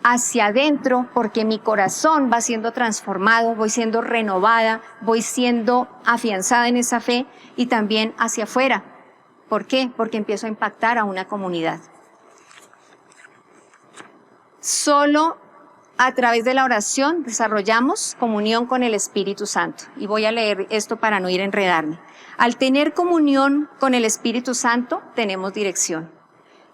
hacia adentro, porque mi corazón va siendo transformado, voy siendo renovada, voy siendo afianzada en esa fe, y también hacia afuera. ¿Por qué? Porque empiezo a impactar a una comunidad. Solo a través de la oración desarrollamos comunión con el Espíritu Santo. Y voy a leer esto para no ir a enredarme. Al tener comunión con el Espíritu Santo, tenemos dirección.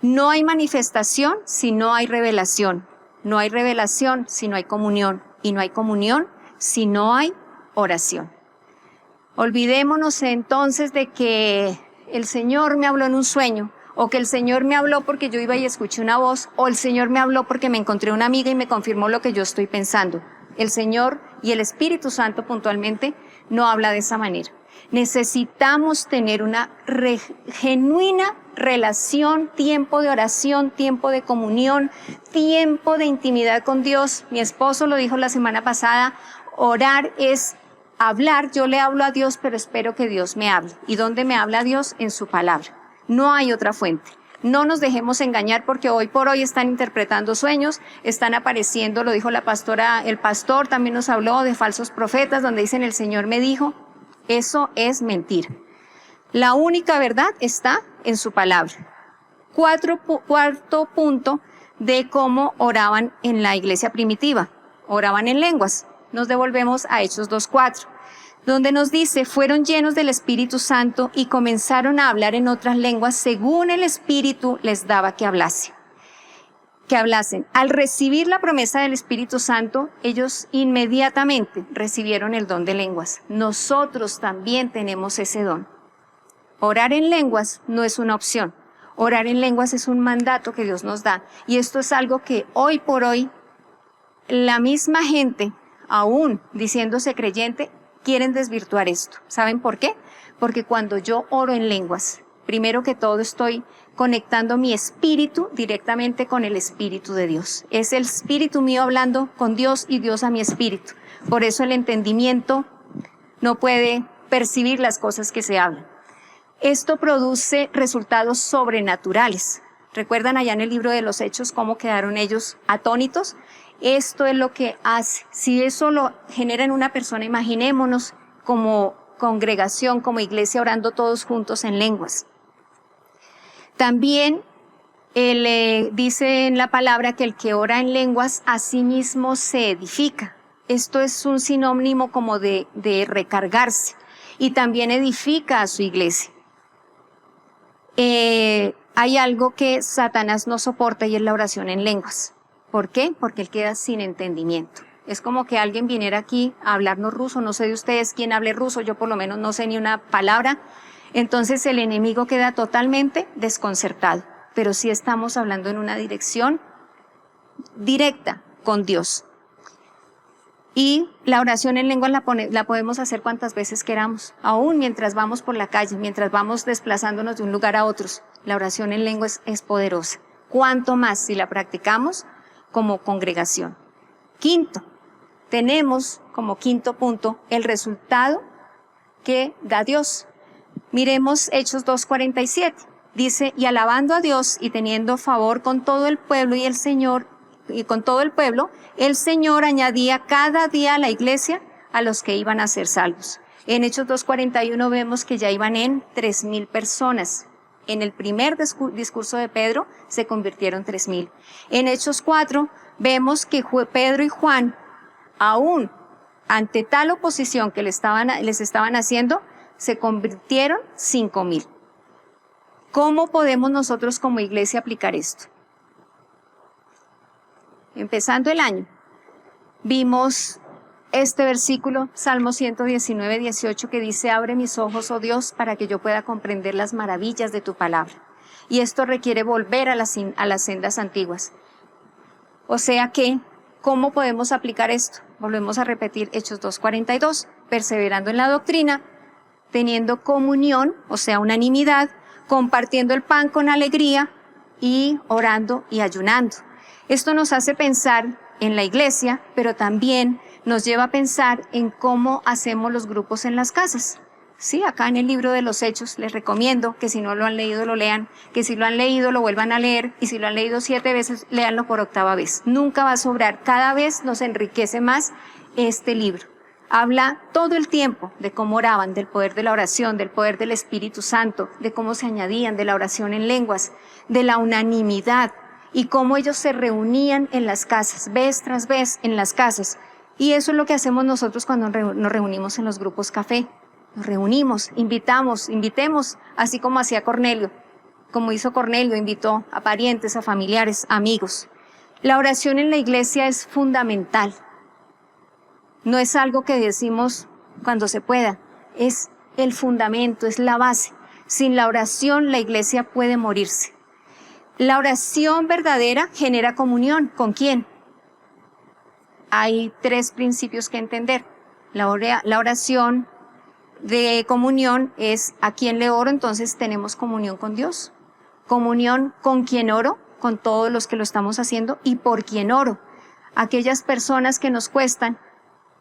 No hay manifestación si no hay revelación. No hay revelación si no hay comunión. Y no hay comunión si no hay oración. Olvidémonos entonces de que el Señor me habló en un sueño, o que el Señor me habló porque yo iba y escuché una voz, o el Señor me habló porque me encontré una amiga y me confirmó lo que yo estoy pensando. El Señor y el Espíritu Santo puntualmente no habla de esa manera. Necesitamos tener una genuina relación, tiempo de oración, tiempo de comunión, tiempo de intimidad con Dios. Mi esposo lo dijo la semana pasada, orar es hablar. Yo le hablo a Dios, pero espero que Dios me hable. ¿Y dónde me habla Dios? En su palabra. No hay otra fuente. No nos dejemos engañar porque hoy por hoy están interpretando sueños, están apareciendo, lo dijo la pastora, el pastor también nos habló de falsos profetas donde dicen el Señor me dijo. Eso es mentira. La única verdad está en su palabra. Cuarto punto de cómo oraban en la iglesia primitiva. Oraban en lenguas. Nos devolvemos a Hechos 2:4, donde nos dice, fueron llenos del Espíritu Santo y comenzaron a hablar en otras lenguas según el Espíritu les daba que hablasen. Al recibir la promesa del Espíritu Santo, ellos inmediatamente recibieron el don de lenguas. Nosotros también tenemos ese don. Orar en lenguas no es una opción. Orar en lenguas es un mandato que Dios nos da. Y esto es algo que hoy por hoy la misma gente, aún diciéndose creyente, quieren desvirtuar esto. ¿Saben por qué? Porque cuando yo oro en lenguas, primero que todo estoy conectando mi espíritu directamente con el Espíritu de Dios. Es el espíritu mío hablando con Dios y Dios a mi espíritu. Por eso el entendimiento no puede percibir las cosas que se hablan. Esto produce resultados sobrenaturales. ¿Recuerdan allá en el libro de los Hechos cómo quedaron ellos atónitos? Esto es lo que hace. Si eso lo genera en una persona, imaginémonos como congregación, como iglesia, orando todos juntos en lenguas. También dice en la palabra que el que ora en lenguas a sí mismo se edifica. Esto es un sinónimo como de recargarse, y también edifica a su iglesia. Hay algo que Satanás no soporta y es la oración en lenguas. ¿Por qué? Porque él queda sin entendimiento. Es como que alguien viniera aquí a hablarnos ruso. No sé de ustedes quién hable ruso, yo por lo menos no sé ni una palabra. Entonces el enemigo queda totalmente desconcertado. Pero sí estamos hablando en una dirección directa con Dios. Y la oración en lenguas la podemos hacer cuantas veces queramos, aún mientras vamos por la calle, mientras vamos desplazándonos de un lugar a otro. La oración en lenguas es poderosa. Cuanto más si la practicamos como congregación. Quinto, tenemos como quinto punto el resultado que da Dios. Miremos Hechos 2:47. Dice, y alabando a Dios y teniendo favor con todo el pueblo el Señor añadía cada día a la iglesia a los que iban a ser salvos. En Hechos 2:41 vemos que ya iban en 3,000 personas. En el primer discurso de Pedro se convirtieron 3,000. En Hechos 4 vemos que Pedro y Juan, aún ante tal oposición que les estaban haciendo, se convirtieron 5,000. ¿Cómo podemos nosotros como iglesia aplicar esto? Empezando el año, vimos este versículo, Salmo 119:18, que dice, abre mis ojos, oh Dios, para que yo pueda comprender las maravillas de tu palabra. Y esto requiere volver a las sendas antiguas. O sea que, ¿cómo podemos aplicar esto? Volvemos a repetir Hechos 2:42, perseverando en la doctrina, teniendo comunión, o sea, unanimidad, compartiendo el pan con alegría y orando y ayunando. Esto nos hace pensar en la iglesia, pero también nos lleva a pensar en cómo hacemos los grupos en las casas. Sí, acá en el libro de los Hechos les recomiendo que si no lo han leído lo lean, que si lo han leído lo vuelvan a leer, y si lo han leído 7 veces, léanlo por 8ª vez. Nunca va a sobrar, cada vez nos enriquece más este libro. Habla todo el tiempo de cómo oraban, del poder de la oración, del poder del Espíritu Santo, de cómo se añadían, de la oración en lenguas, de la unanimidad, y cómo ellos se reunían en las casas, vez tras vez en las casas. Y eso es lo que hacemos nosotros cuando nos reunimos en los grupos café. Nos reunimos, invitemos, así como hacía Cornelio. Como hizo Cornelio, invitó a parientes, a familiares, amigos. La oración en la iglesia es fundamental. No es algo que decimos cuando se pueda, es el fundamento, es la base. Sin la oración la iglesia puede morirse. La oración verdadera genera comunión. ¿Con quién? Hay 3 principios que entender. La oración de comunión es a quién le oro, entonces tenemos comunión con Dios. Comunión con quién oro, con todos los que lo estamos haciendo, y por quién oro. Aquellas personas que nos cuestan,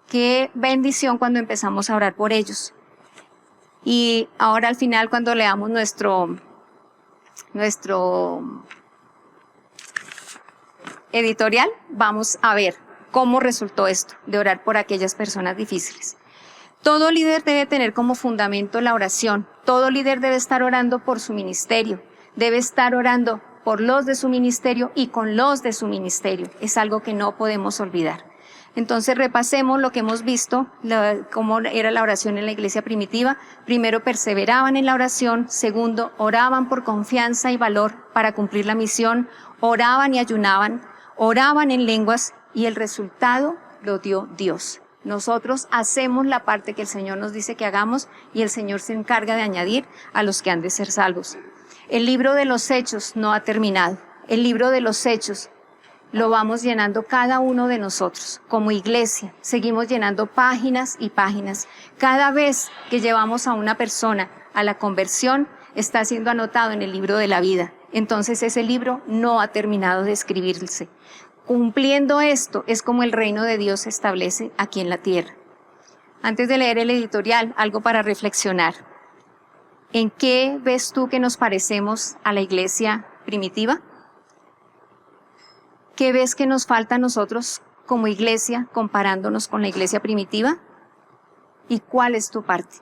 qué bendición cuando empezamos a orar por ellos. Y ahora al final, cuando leamos nuestro editorial, vamos a ver cómo resultó esto de orar por aquellas personas difíciles. Todo líder debe tener como fundamento la oración. Todo líder debe estar orando por su ministerio. Debe estar orando por los de su ministerio y con los de su ministerio. Es algo que no podemos olvidar. Entonces repasemos lo que hemos visto, cómo era la oración en la iglesia primitiva. Primero, perseveraban en la oración. Segundo, oraban por confianza y valor para cumplir la misión. Oraban y ayunaban. Oraban en lenguas, y el resultado lo dio Dios. Nosotros hacemos la parte que el Señor nos dice que hagamos, y el Señor se encarga de añadir a los que han de ser salvos. El libro de los Hechos no ha terminado. El libro de los Hechos lo vamos llenando cada uno de nosotros. Como iglesia, seguimos llenando páginas y páginas. Cada vez que llevamos a una persona a la conversión, está siendo anotado en el libro de la vida. Entonces ese libro no ha terminado de escribirse. Cumpliendo esto es como el reino de Dios se establece aquí en la tierra. Antes de leer el editorial, algo para reflexionar. ¿En qué ves tú que nos parecemos a la iglesia primitiva? ¿Qué ves que nos falta a nosotros como iglesia comparándonos con la iglesia primitiva? ¿Y cuál es tu parte?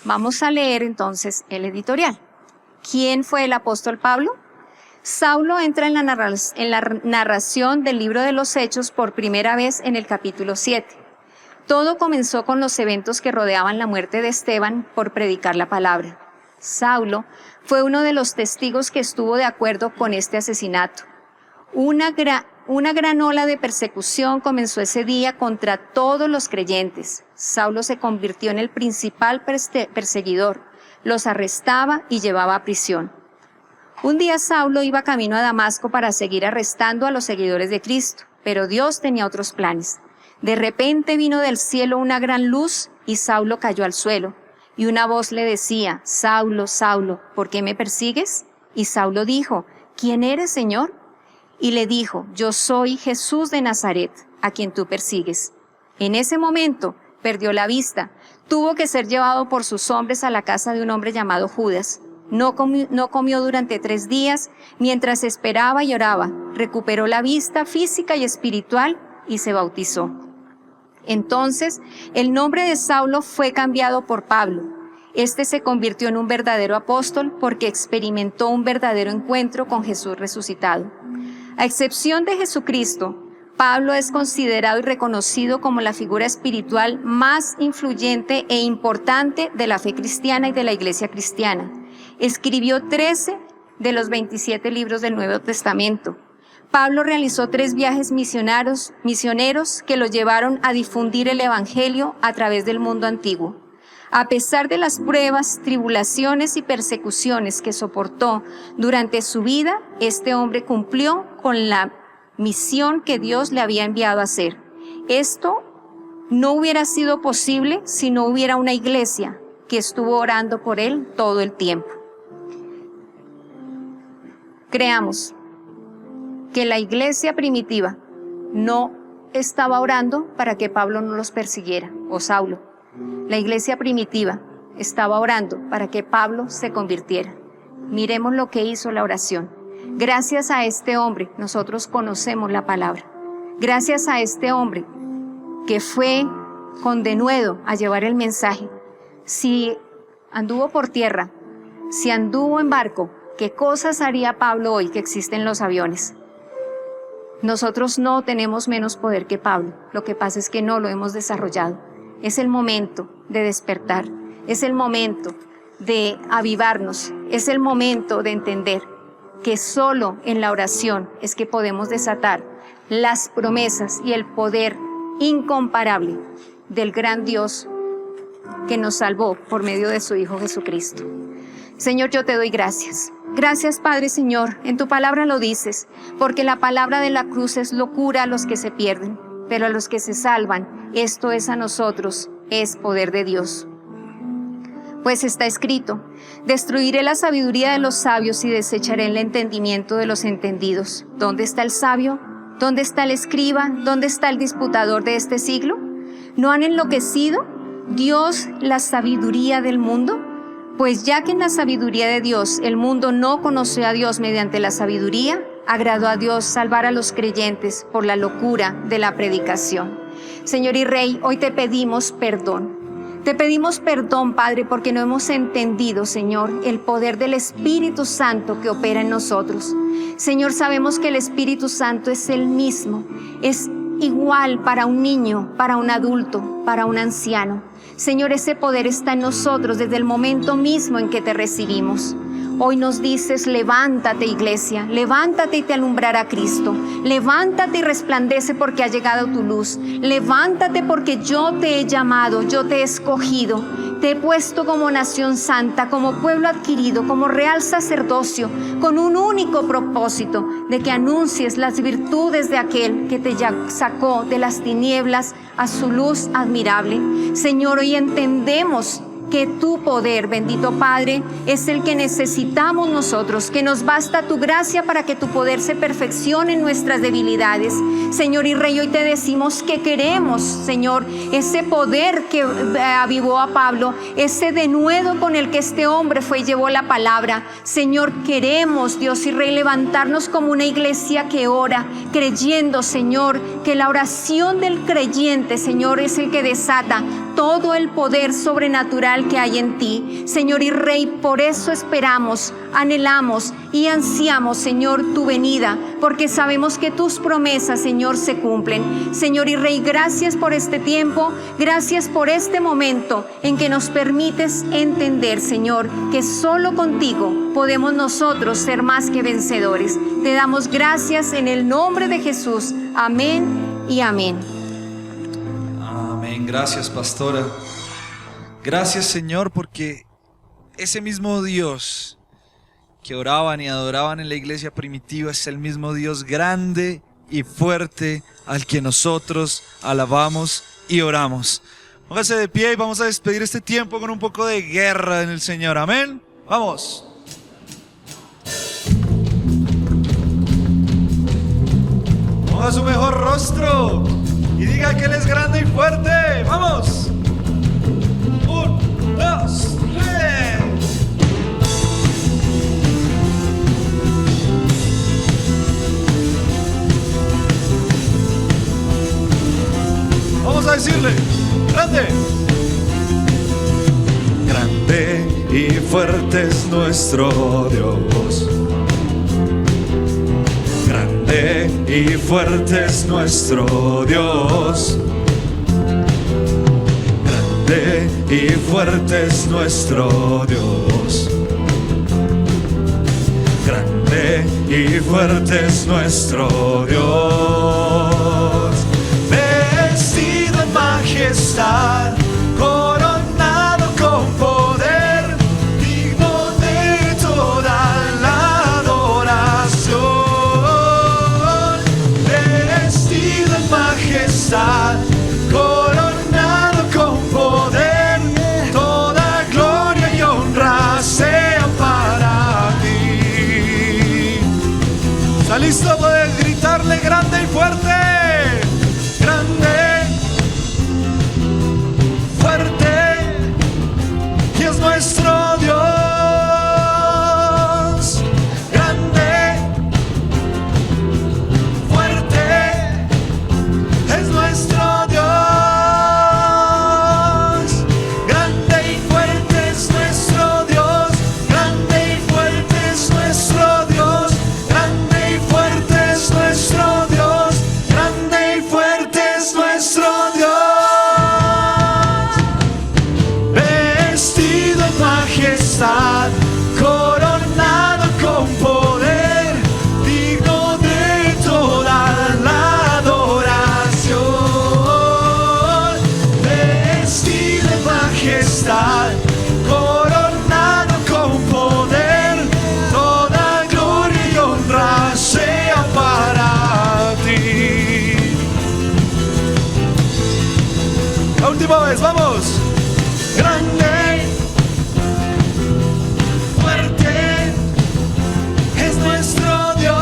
Vamos a leer entonces el editorial. ¿Quién fue el apóstol Pablo? Saulo entra en la narración del libro de los Hechos por primera vez en el capítulo 7. Todo comenzó con los eventos que rodeaban la muerte de Esteban por predicar la palabra. Saulo fue uno de los testigos que estuvo de acuerdo con este asesinato. Una gran ola de persecución comenzó ese día contra todos los creyentes. Saulo se convirtió en el principal perseguidor, los arrestaba y llevaba a prisión. Un día Saulo iba camino a Damasco para seguir arrestando a los seguidores de Cristo, pero Dios tenía otros planes. De repente vino del cielo una gran luz y Saulo cayó al suelo. Y una voz le decía: Saulo, Saulo, ¿por qué me persigues? Y Saulo dijo: ¿Quién eres, Señor? Y le dijo: Yo soy Jesús de Nazaret, a quien tú persigues. En ese momento perdió la vista. Tuvo que ser llevado por sus hombres a la casa de un hombre llamado Judas. No comió durante 3 días mientras esperaba y oraba. Recuperó la vista física y espiritual y se bautizó. Entonces, el nombre de Saulo fue cambiado por Pablo. Este se convirtió en un verdadero apóstol porque experimentó un verdadero encuentro con Jesús resucitado. A excepción de Jesucristo, Pablo es considerado y reconocido como la figura espiritual más influyente e importante de la fe cristiana y de la iglesia cristiana. Escribió 13 de los 27 libros del Nuevo Testamento. Pablo realizó 3 viajes misioneros que lo llevaron a difundir el evangelio a través del mundo antiguo. A pesar de las pruebas, tribulaciones y persecuciones que soportó durante su vida, este hombre cumplió con la misión que Dios le había enviado a hacer. Esto no hubiera sido posible si no hubiera una iglesia que estuvo orando por él todo el tiempo. Creamos que la iglesia primitiva no estaba orando para que Pablo no los persiguiera, o Saulo. La iglesia primitiva estaba orando para que Pablo se convirtiera. Miremos lo que hizo la oración. Gracias a este hombre nosotros conocemos la palabra. Gracias a este hombre que fue con denuedo a llevar el mensaje. Si anduvo por tierra, si anduvo en barco, ¿qué cosas haría Pablo hoy que existen los aviones? Nosotros no tenemos menos poder que Pablo, lo que pasa es que no lo hemos desarrollado. Es el momento de despertar, es el momento de avivarnos, es el momento de entender que solo en la oración es que podemos desatar las promesas y el poder incomparable del gran Dios que nos salvó por medio de su Hijo Jesucristo. Señor, yo te doy gracias. Gracias, Padre, Señor, en tu palabra lo dices, porque la palabra de la cruz es locura a los que se pierden, pero a los que se salvan, esto es a nosotros, es poder de Dios. Pues está escrito: destruiré la sabiduría de los sabios y desecharé el entendimiento de los entendidos. ¿Dónde está el sabio? ¿Dónde está el escriba? ¿Dónde está el disputador de este siglo? ¿No han enloquecido Dios la sabiduría del mundo? Pues ya que en la sabiduría de Dios el mundo no conoció a Dios mediante la sabiduría, agradó a Dios salvar a los creyentes por la locura de la predicación. Señor y Rey, hoy te pedimos perdón. Te pedimos perdón, Padre, porque no hemos entendido, Señor, el poder del Espíritu Santo que opera en nosotros. Señor, sabemos que el Espíritu Santo es el mismo, es igual para un niño, para un adulto, para un anciano. Señor, ese poder está en nosotros desde el momento mismo en que te recibimos. Hoy nos dices, levántate, iglesia, levántate y te alumbrará Cristo. Levántate y resplandece porque ha llegado tu luz. Levántate porque yo te he llamado, yo te he escogido. Te he puesto como nación santa, como pueblo adquirido, como real sacerdocio, con un único propósito, de que anuncies las virtudes de aquel que te sacó de las tinieblas a su luz admirable. Señor, hoy entendemos que tu poder, bendito Padre, es el que necesitamos nosotros, que nos basta tu gracia para que tu poder se perfeccione en nuestras debilidades. Señor y Rey, hoy te decimos que queremos, Señor, ese poder que avivó a Pablo, ese denuedo con el que este hombre fue y llevó la palabra. Señor, queremos, Dios y Rey, levantarnos como una iglesia que ora, creyendo, Señor, que la oración del creyente, Señor, es el que desata todo el poder sobrenatural que hay en ti. Señor y Rey, por eso esperamos, anhelamos y ansiamos, Señor, tu venida, porque sabemos que tus promesas, Señor, se cumplen. Señor y Rey, gracias por este tiempo, gracias por este momento en que nos permites entender, Señor, que solo contigo podemos nosotros ser más que vencedores. Te damos gracias en el nombre de Jesús. Amén y amén. Amén. Gracias, pastora. Gracias, Señor, porque ese mismo Dios que oraban y adoraban en la iglesia primitiva es el mismo Dios grande y fuerte al que nosotros alabamos y oramos. Póngase de pie y vamos a despedir este tiempo con un poco de guerra en el Señor. Amén. Vamos. Ponga su mejor rostro y diga que Él es grande y fuerte. ¡Vamos! 1, 2, 3. Vamos a decirle, grande. Grande y fuerte es nuestro Dios. Grande y fuerte es nuestro Dios. Grande y fuerte es nuestro Dios. Grande y fuerte es nuestro Dios. Vestido en majestad, coronado con poder, digno de toda la adoración. Vestido en majestad, coronado con poder, toda gloria y honra sea para ti. ¿Está listo? Puedes gritarle grande y fuerte. Grande, fuerte, y es nuestro Dios. Grande, fuerte, es nuestro Dios. Grande y fuerte es nuestro Dios. Grande y fuerte es nuestro Dios. Grande y fuerte es nuestro Dios. Grande y fuerte es nuestro Dios. Vestido en majestad, coronado con poder, digno de toda la adoración. Vestido en majestad, coronado con poder, toda gloria y honra sea para ti. La última vez, vamos. Grande, fuerte, es nuestro Dios.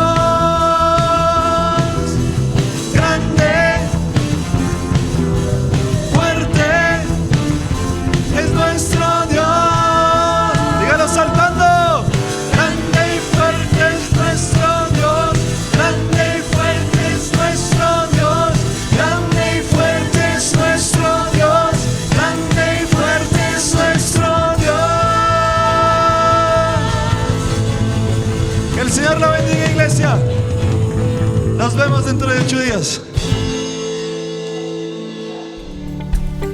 Grande, fuerte, es nuestro Dios. Dígalo saltando. Grande y fuerte es nuestro Dios. Grande y fuerte es nuestro Dios. Grande y fuerte es nuestro Dios. Grande y fuerte es nuestro Dios. Que el Señor la bendiga, iglesia. Nos vemos dentro de 8 días.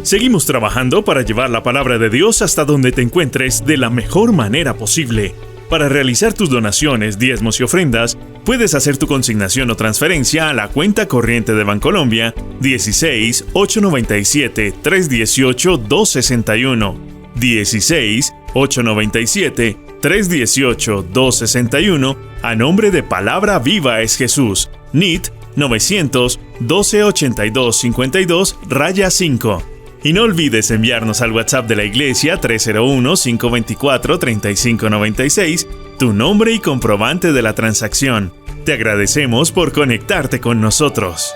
Seguimos trabajando para llevar la palabra de Dios hasta donde te encuentres de la mejor manera posible. Para realizar tus donaciones, diezmos y ofrendas, puedes hacer tu consignación o transferencia a la cuenta corriente de Bancolombia 16 897 318 261. 16 897 318 261 a nombre de Palabra Viva es Jesús, NIT 900 1282 52 5. Y no olvides enviarnos al WhatsApp de la Iglesia 301-524-3596 tu nombre y comprobante de la transacción. Te agradecemos por conectarte con nosotros.